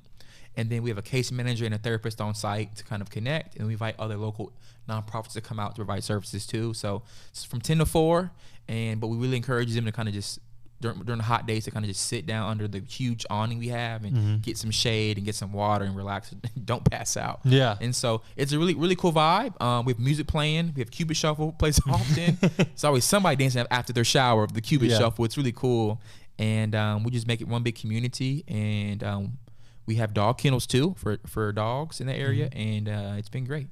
And then we have a case manager and a therapist on site to kind of connect. And we invite other local nonprofits to come out to provide services too. So it's from 10 to 4. But we really encourage them to kind of just, during the hot days, to kind of just sit down under the huge awning we have and get some shade and get some water and relax. Don't pass out. Yeah. And so it's a really, really cool vibe. We have music playing. We have Cupid Shuffle plays often. It's always somebody dancing after their shower of the Cupid Shuffle. It's really cool. And we just make it one big community. And we have dog kennels too for dogs in the area. And it's been great.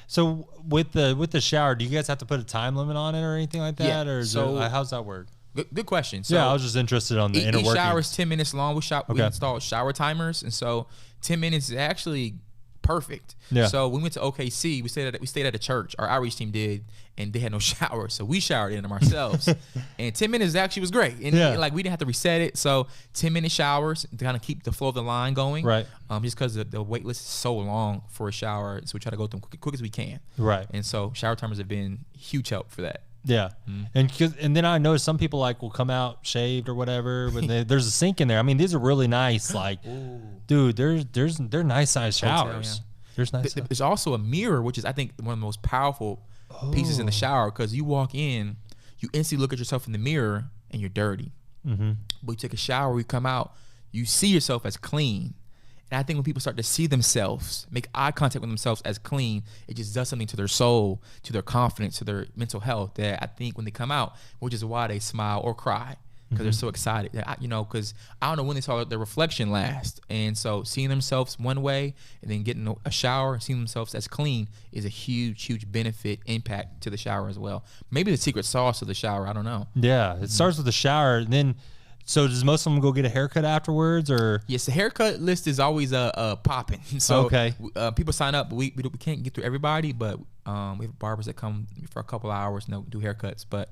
So with the shower, do you guys have to put a time limit on it or anything like that? Yeah. Or how's that work? Good question. So I was just interested on the inner workings. Each shower is 10 minutes long. We installed shower timers, and so 10 minutes is actually perfect. Yeah. So we went to OKC. We stayed at a church. Our outreach team did, and they had no shower, so we showered in them ourselves. And 10 minutes actually was great. And we didn't have to reset it. So 10-minute showers to kind of keep the flow of the line going. Right. Just because the wait list is so long for a shower, so we try to go through them quick as we can. Right. And so shower timers have been huge help for that. Yeah, and then I know some people will come out shaved or whatever, but there's a sink in there. I mean, these are really nice. Like, dude, they're nice size showers. There's also a mirror, which is I think one of the most powerful pieces in the shower, because you walk in, you instantly look at yourself in the mirror and you're dirty. But you take a shower, you come out, you see yourself as clean. And I think when people start to see themselves, make eye contact with themselves as clean, it just does something to their soul, to their confidence, to their mental health, that I think when they come out, which is why they smile or cry, because they're so excited. Because I don't know when they saw their reflection last. And so seeing themselves one way and then getting a shower and seeing themselves as clean is a huge, huge benefit, impact to the shower as well. Maybe the secret sauce of the shower, I don't know. Yeah, it starts with the shower, and then... So does most of them go get a haircut afterwards, or? Yes, the haircut list is always popping. So people sign up. We can't get through everybody, but we have barbers that come for a couple hours and they'll do haircuts. But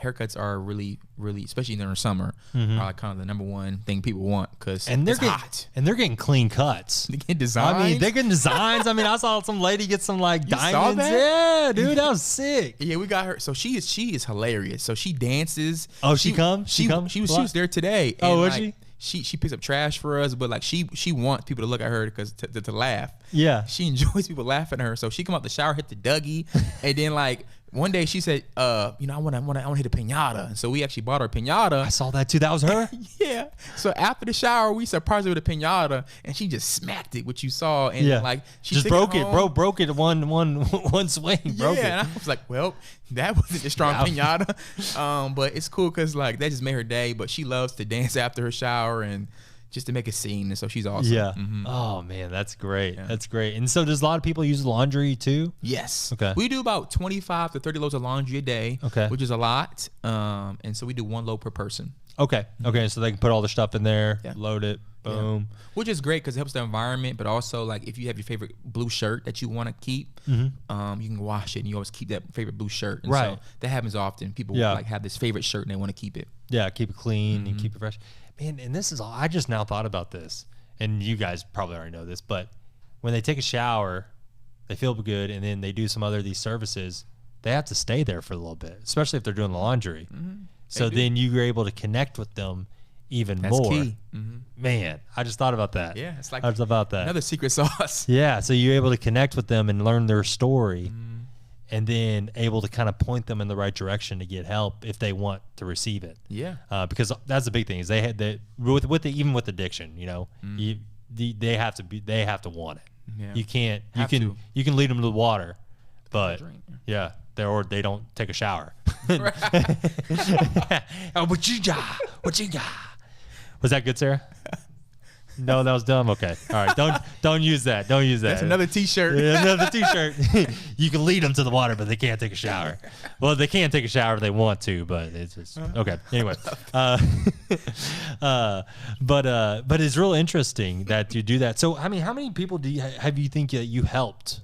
haircuts are really, really, especially during the summer, are like kind of the number one thing people want, because it's hot. And they're getting clean cuts. They get designs. I mean, they're getting designs. I mean, I saw some lady get some diamonds. Yeah, dude, that was sick. Yeah, we got her. So she is hilarious. So she dances. Oh, she comes? She was there today. And was she? She picks up trash for us, but she wants people to look at her because to laugh. Yeah. She enjoys people laughing at her. So she come out the shower, hit the Dougie, and then one day she said, I want to hit a piñata. And so we actually bought her a piñata. I saw that too. That was her? Yeah. So after the shower, we surprised her with a piñata, and she just smacked it, which you saw. And she just broke it, bro. Broke it one swing. Broke it. And I was like, well, that wasn't a strong piñata. But it's cool because that just made her day. But she loves to dance after her shower and just to make a scene, and so she's awesome. Yeah. Oh man, that's great. Yeah. That's great. And so does a lot of people use laundry too? Yes. Okay. We do about 25 to 30 loads of laundry a day. Okay. Which is a lot. And so we do one load per person. Okay. Okay. So they can put all the stuff in there, load it. Boom. Yeah. Which is great because it helps the environment, but also like if you have your favorite blue shirt that you want to keep, you can wash it and you always keep that favorite blue shirt. And right. So that happens often. People like have this favorite shirt and they want to keep it. Yeah, keep it clean and keep it fresh. Man, and this is all, I just now thought about this, and you guys probably already know this, but when they take a shower, they feel good, and then they do some other of these services, they have to stay there for a little bit, especially if they're doing the laundry. So then you're able to connect with them even That's more. key. Man, I just thought about that. Yeah, it's like I just about that. another secret sauce. Yeah, so you're able to connect with them and learn their story, and then able to kind of point them in the right direction to get help if they want to receive it. Yeah. Because that's the big thing is they had even with addiction, you know, they have to want it. Yeah. You can't Have you can lead them to the water, but Drink. yeah, they don't take a shower. Oh, what you got? Was that good, Sarah? No, that was dumb. Okay, all right. Don't use that. Don't use that. That's another T-shirt. Yeah, another T-shirt. You can lead them to the water, but they can't take a shower. Well, they can take a shower if they want to, but it's just okay. Anyway, but it's real interesting that you do that. So, I mean, how many people have you think that you helped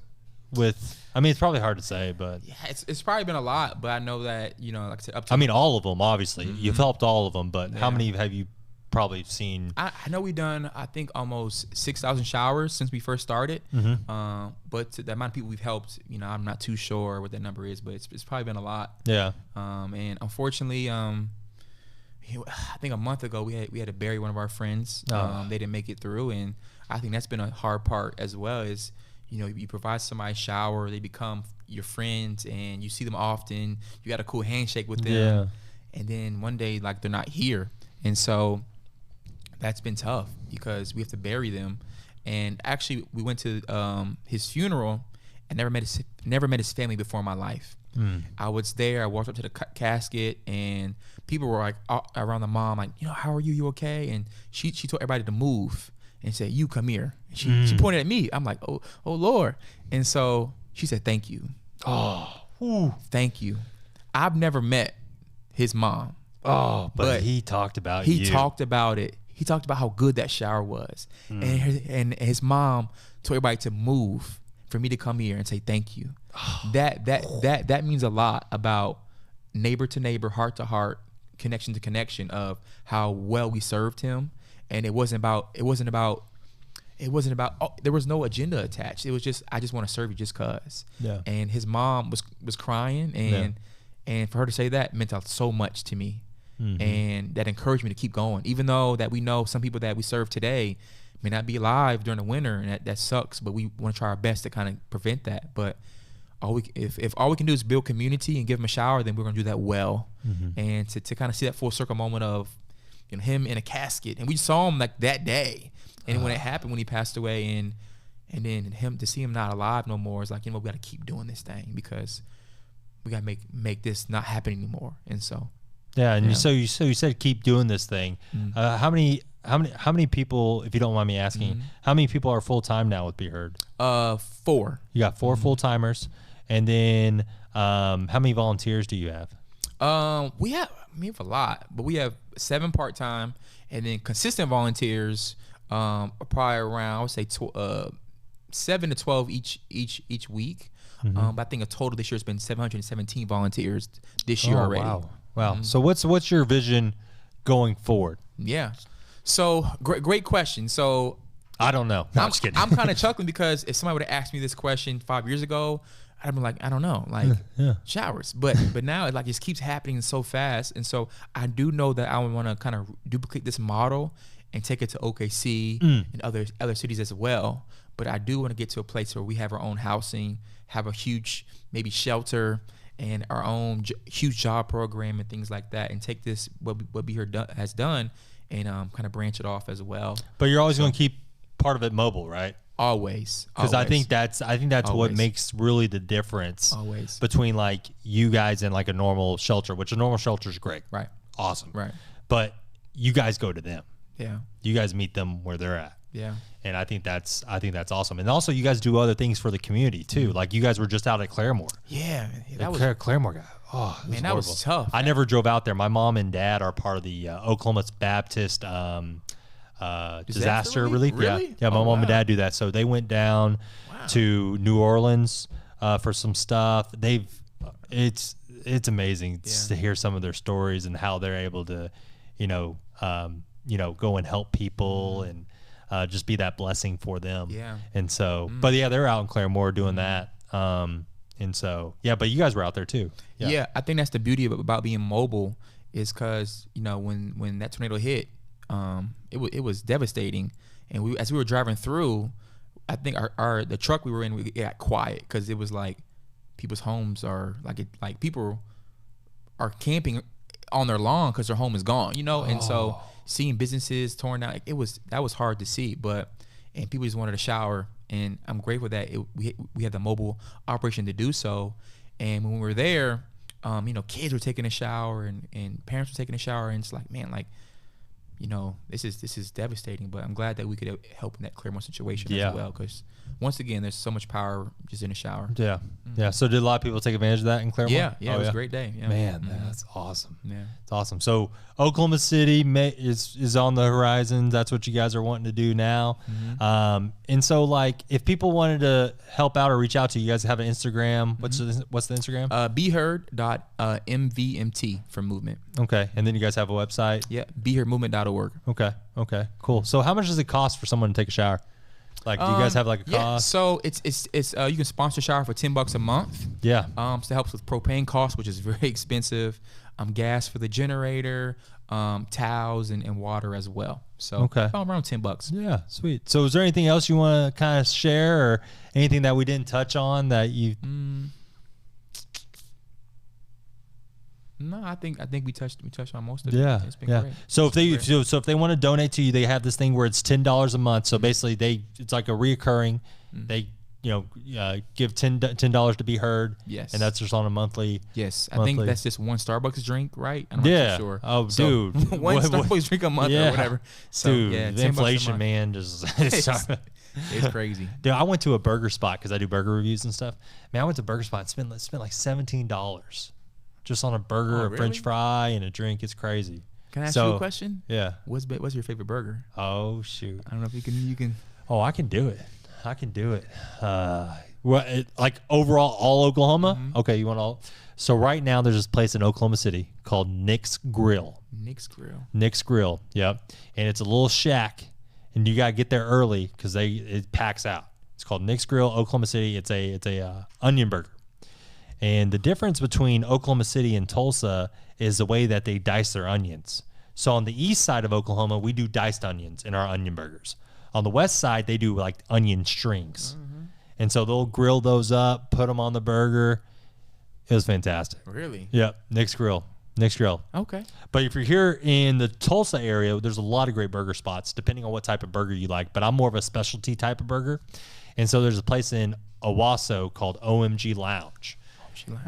with? I mean, it's probably hard to say, but Yeah, it's probably been a lot, but I know that, you know, like I said, up to I mean, all of them. Obviously, you've helped all of them, but how many have you probably seen? I know we've done, I think, almost 6,000 showers since we first started. But to the amount of people we've helped, you know, I'm not too sure what that number is, but it's probably been a lot. Yeah. And unfortunately, I think a month ago we had to bury one of our friends. They didn't make it through, and I think that's been a hard part as well. Is, you know, you provide somebody a shower, they become your friends, and you see them often. You got a cool handshake with them, and then one day, like, they're not here, and so that's been tough because we have to bury them. And actually, we went to his funeral and never met his family before in my life. I was there. I walked up to the casket, and people were like around the mom, like, you know, how are you? You okay? And she told everybody to move and said, "You come here." And she pointed at me. I'm like, oh Lord. And so she said, "Thank you." Thank you. I've never met his mom. But he talked about He talked about it. He talked about how good that shower was. And his mom told everybody to move for me to come here and say thank you. That means a lot about neighbor to neighbor, heart to heart, connection to connection of how well we served him. And it wasn't about there was no agenda attached. It was just, I just want to serve you just cause. Yeah. And his mom was crying, and for her to say that meant so much to me. And that encouraged me to keep going, even though that we know some people that we serve today may not be alive during the winter, and that sucks, but we want to try our best to kind of prevent that. But if all we can do is build community and give them a shower, then we're going to do that well. And to kind of see that full circle moment of, you know, him in a casket, and we saw him like that day, and when it happened, when he passed away, and then him to see him not alive no more, is like, you know, we got to keep doing this thing because we got to make this not happen anymore. And so so you said keep doing this thing. How many people, if you don't mind me asking, how many people are full time now with Be Heard? 4. You got 4 full timers, and then how many volunteers do you have? We have a lot, but we have 7 part time, and then consistent volunteers are probably around, I would say 7 to 12 each week. But I think a total this year has been 717 volunteers this year already. Wow. So what's your vision going forward? Yeah. So great question. So I don't know. No, I'm just kidding. I'm kind of chuckling because if somebody would have asked me this question 5 years ago, I'd be like, I don't know, like showers. But now it just keeps happening so fast, and so I do know that I want to kind of duplicate this model and take it to OKC and other cities as well. But I do want to get to a place where we have our own housing, have a huge maybe shelter, and our own huge job program and things like that, and take this what Be Heard has done and kind of branch it off as well. But you're always going to keep part of it mobile, right? Always. Because I think that's what makes really the difference between like you guys and like a normal shelter, which a normal shelter is great, right? Awesome, right? But you guys go to them, yeah. You guys meet them where they're at. Yeah. And I think that's awesome. And also you guys do other things for the community too. Like you guys were just out at Claremore. Yeah. That was Claremore guy. Oh, man, that was tough. I never drove out there. My mom and dad are part of the Oklahoma Baptist disaster relief. Really? Yeah. My mom and dad do that. So they went down to New Orleans for some stuff. It's amazing to hear some of their stories and how they're able to, go and help people and just be that blessing for them. Yeah. And so, but yeah, they're out in Claremore doing that. And so, but you guys were out there too. Yeah. I think that's the beauty about being mobile is because, when that tornado hit, it was devastating. And as we were driving through, I think the truck we were in, we got quiet because it was like people's homes are like people are camping on their lawn because their home is gone, and so seeing businesses torn down, that was hard to see, and people just wanted to shower, and I'm grateful that we had the mobile operation to do so. And when we were there, kids were taking a shower and parents were taking a shower, and it's like, man, this is devastating, but I'm glad that we could help in that Claremont situation as well, because once again, there's so much power just in the shower. Yeah. So did a lot of people take advantage of that in Claremont? Yeah, it was a great day. Yeah. Man, that's awesome. Yeah, it's awesome. So Oklahoma City is on the horizon. That's what you guys are wanting to do now. And so if people wanted to help out or reach out to you, you guys have an Instagram. What's the Instagram? BeHeard.MVMT for movement. Okay, and then you guys have a website. Yeah, BeHeardMovement.org. Okay, cool. So how much does it cost for someone to take a shower? Do you guys have a cost? Yeah, so it's you can sponsor a shower for $10 a month. Yeah. So it helps with propane costs, which is very expensive. Gas for the generator, towels and water as well. So around $10. Yeah, sweet. So is there anything else you want to kind of share, or anything that we didn't touch on that you? No, I think we touched on most of it. Yeah, it's been great. So if they want to donate to you, they have this thing where it's $10 a month. So basically, it's like a reoccurring. They give $10 to be heard. Yes, and that's just on a monthly. Yes, I think that's just one Starbucks drink, right? I'm not sure. Oh, so, dude, one Starbucks drink a month or whatever. So, dude, the inflation, man, just it's crazy. Dude, I went to a burger spot because I do burger reviews and stuff. Man, I went to a burger spot and spent like $17 just on a burger, a French fry, and a drink. It's crazy. Can I ask you a question? Yeah. What's your favorite burger? Oh shoot. I don't know if you can. Oh, I can do it. Overall, all Oklahoma. Okay, you want all? So right now, there's this place in Oklahoma City called Nick's Grill. Nick's Grill. Yep. And it's a little shack, and you gotta get there early because it packs out. It's called Nick's Grill, Oklahoma City. It's a onion burger. And the difference between Oklahoma City and Tulsa is the way that they dice their onions. So on the east side of Oklahoma, we do diced onions in our onion burgers. On the west side, they do like onion strings. And so they'll grill those up, put them on the burger. It was fantastic. Really? Yep. Nick's Grill. Okay. But if you're here in the Tulsa area, there's a lot of great burger spots, depending on what type of burger you like. But I'm more of a specialty type of burger. And so there's a place in Owasso called OMG Lounge.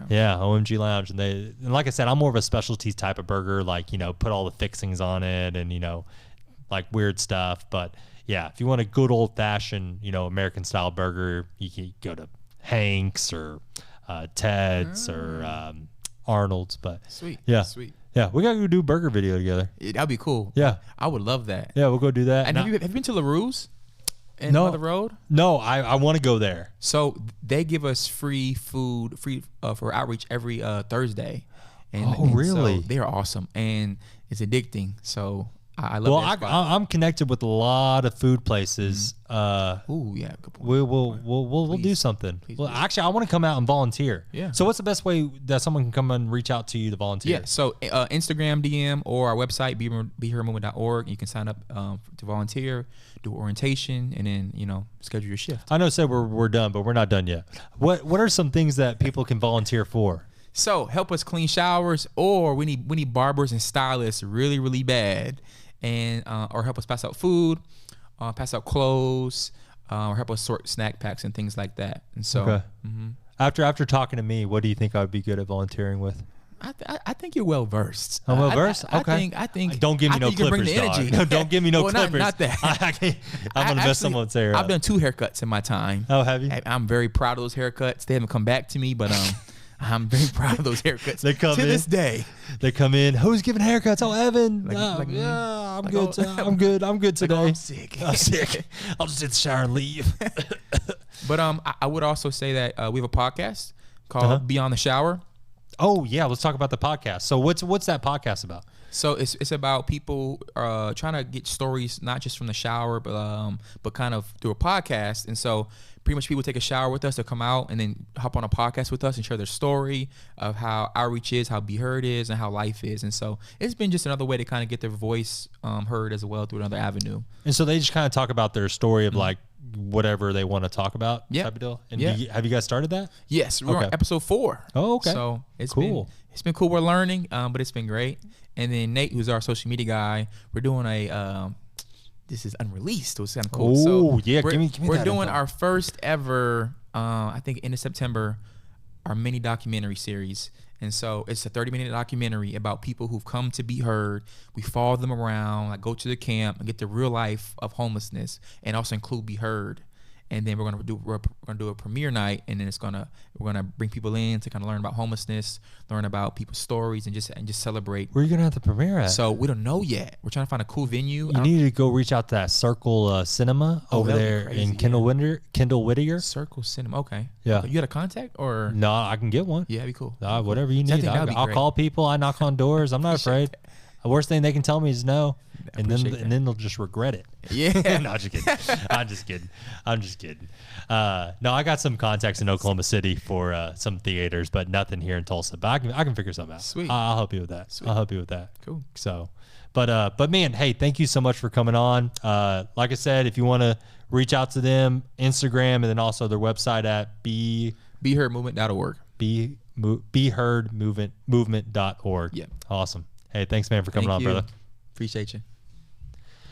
Yeah, OMG Lounge. And like I said, I'm more of a specialty type of burger, put all the fixings on it and, like weird stuff. But yeah, if you want a good old fashioned, American style burger, you can go to Hank's or Ted's or Arnold's. But sweet. Yeah. Sweet. Yeah, we got to go do a burger video together. That'd be cool. Yeah. I would love that. Yeah, we'll go do that. And have you been to LaRue's? No, the road? No, I want to go there. So they give us free food, for outreach every Thursday. And really? So they are awesome, and it's addicting. So I love that spot. I'm connected with a lot of food places. Ooh, yeah, good point. We'll do something. Actually, I want to come out and volunteer. Yeah. So what's the best way that someone can come and reach out to you to volunteer? Yeah. So Instagram DM or our website BeHeardMovement.org. You can sign up to volunteer, do orientation, and then schedule your shift. I know, we're done, but we're not done yet. What are some things that people can volunteer for? So help us clean showers, or we need barbers and stylists really, really bad. And or help us pass out food, pass out clothes, or help us sort snack packs and things like that. And so, after talking to me, what do you think I would be good at volunteing with? I think you're well versed. I'm well versed. Okay. I think. Don't give me no clippers, the energy. No, don't give me no well, clippers. Not that. I'm gonna mess someone's hair up. I've done 2 haircuts in my time. Oh, have you? I'm very proud of those haircuts. They haven't come back to me, but I'm very proud of those haircuts. They come to in, this day. They come in. Who's giving haircuts? Oh, Evan. I'm good. I'm good. I'm good today. I'm sick. I'm sick. I'll just hit the shower and leave. But I would also say that we have a podcast called Beyond the Shower. Oh yeah, let's talk about the podcast. So what's that podcast about? So it's about people trying to get stories not just from the shower, but kind of through a podcast. And so pretty much people take a shower with us, they'll come out and then hop on a podcast with us and share their story of how outreach is, how Be Heard is, and how life is. And so it's been just another way to kind of get their voice heard as well through another avenue. And so they just kind of talk about their story of like whatever they want to talk about type of deal. And have you guys started that? Yes, we're on episode 4. Oh, okay. So it's cool. It's been cool. We're learning, but it's been great. And then Nate, who's our social media guy, we're doing a this is unreleased. It was kind of cool. Oh, yeah. Give me We're that doing info. our first ever, I think end of September, our mini documentary series. And so it's a 30-minute documentary about people who've come to be heard. We follow them around, like go to the camp and get the real life of homelessness, and also include Be Heard. And then we're gonna do a premiere night, and then we're gonna bring people in to kind of learn about homelessness, learn about people's stories, and just celebrate. Where are you gonna have the premiere at? So we don't know yet. We're trying to find a cool venue. You need to go reach out to that Circle Cinema over that'd be there crazy, in Kendall Whittier. Circle Cinema. Okay. Yeah. Okay. You got a contact or? No, I can get one. Yeah, that'd be cool. Whatever you I need. think that'd be I'll great. call people. I knock on doors. I'm not afraid. The worst thing they can tell me is no, and then they'll just regret it. Yeah. No, I'm just kidding. I'm just kidding. No, I got some contacts in Oklahoma City for some theaters, but nothing here in Tulsa. But I can figure something out. Sweet. I'll help you with that. Sweet. I'll help you with that. Cool. So, but man, hey, thank you so much for coming on. Like I said, if you want to reach out to them, Instagram, and then also their website at BeHeardMovement.org. BeHeardMovement.org. Yeah. Awesome. Hey, thanks, man, for coming on, brother. Appreciate you.